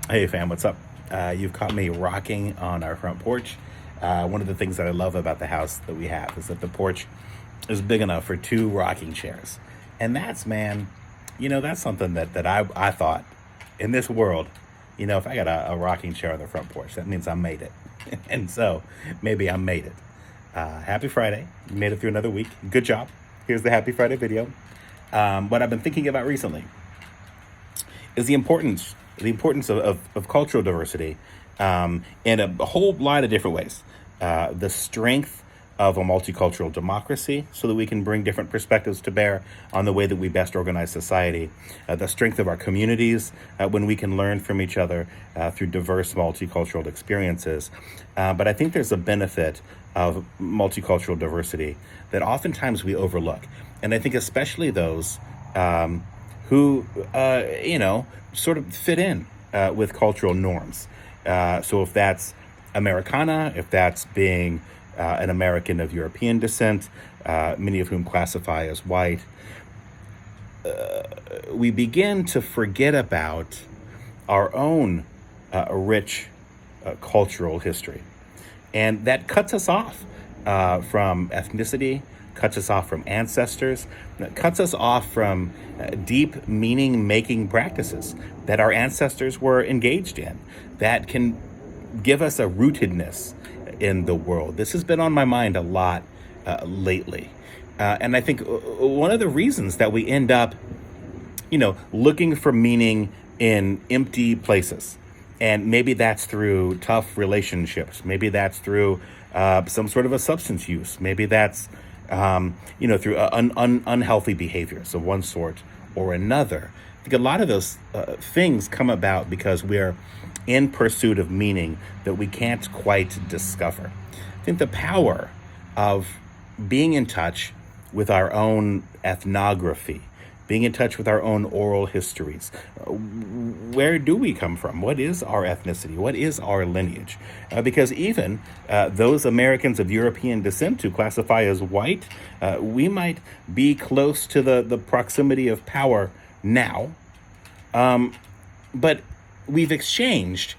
Hey fam, what's up? You've caught me rocking on our front porch. One of the things that I love about the house that we have is that the porch is big enough for two rocking chairs. And that's, man, that's something that I thought in this world, if I got a rocking chair on the front porch, that means I made it. And so maybe I made it. Happy Friday. You made it through another week. Good job. Here's the Happy Friday video. What I've been thinking about recently is the importance of cultural diversity in a whole lot of different ways. The strength of a multicultural democracy so that we can bring different perspectives to bear on the way that we best organize society. The strength of our communities when we can learn from each other through diverse multicultural experiences. But I think there's a benefit of multicultural diversity that oftentimes we overlook. And I think especially those who, sort of fit in with cultural norms. So if that's Americana, if that's being an American of European descent, many of whom classify as white, we begin to forget about our own rich cultural history. And that cuts us off from ethnicity, cuts us off from ancestors, cuts us off from deep meaning-making practices that our ancestors were engaged in that can give us a rootedness in the world. This has been on my mind a lot lately. And I think one of the reasons that we end up, looking for meaning in empty places, and maybe that's through tough relationships, maybe that's through some sort of a substance use, maybe that's through unhealthy behaviors of one sort or another. I think a lot of those things come about because we're in pursuit of meaning that we can't quite discover. I think the power of being in touch with our own ethnography, being in touch with our own oral histories. Where do we come from? What is our ethnicity? What is our lineage? Because even those Americans of European descent who classify as white, we might be close to the proximity of power now, but we've exchanged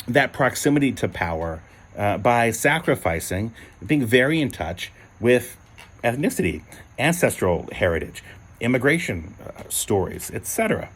that proximity to power by sacrificing, being very in touch with ethnicity, ancestral heritage, immigration stories, etc.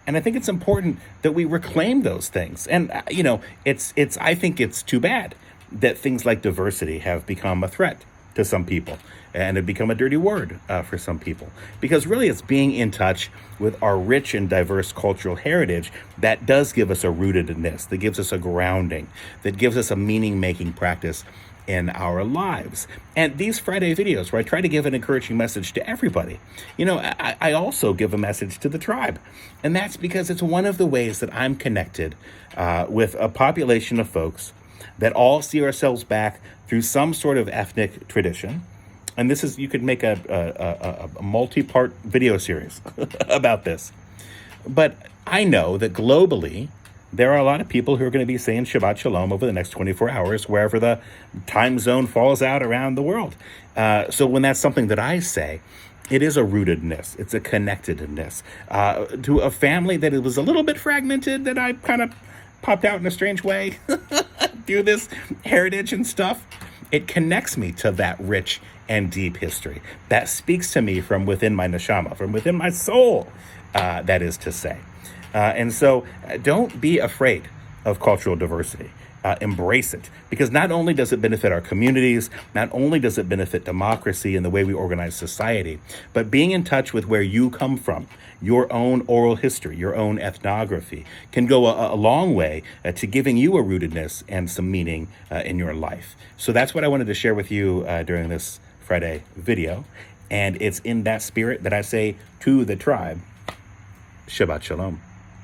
And I think it's important that we reclaim those things. And I think it's too bad that things like diversity have become a threat to some people and have become a dirty word for some people, because really it's being in touch with our rich and diverse cultural heritage that does give us a rootedness, that gives us a grounding, that gives us a meaning-making practice in our lives. And these Friday videos where I try to give an encouraging message to everybody, I also give a message to the tribe. And that's because it's one of the ways that I'm connected with a population of folks that all see ourselves back through some sort of ethnic tradition. And you could make a multi-part video series about this. But I know that globally, there are a lot of people who are going to be saying Shabbat Shalom over the next 24 hours, wherever the time zone falls out around the world. So when that's something that I say, it is a rootedness. It's a connectedness to a family that it was a little bit fragmented, that I kind of popped out in a strange way through this heritage and stuff. It connects me to that rich and deep history. That speaks to me from within my neshama, from within my soul, that is to say. And so don't be afraid of cultural diversity. Embrace it, because not only does it benefit our communities, not only does it benefit democracy and the way we organize society, but being in touch with where you come from, your own oral history, your own ethnography, can go a long way to giving you a rootedness and some meaning in your life. So that's what I wanted to share with you during this Friday video. And it's in that spirit that I say to the tribe, Shabbat Shalom.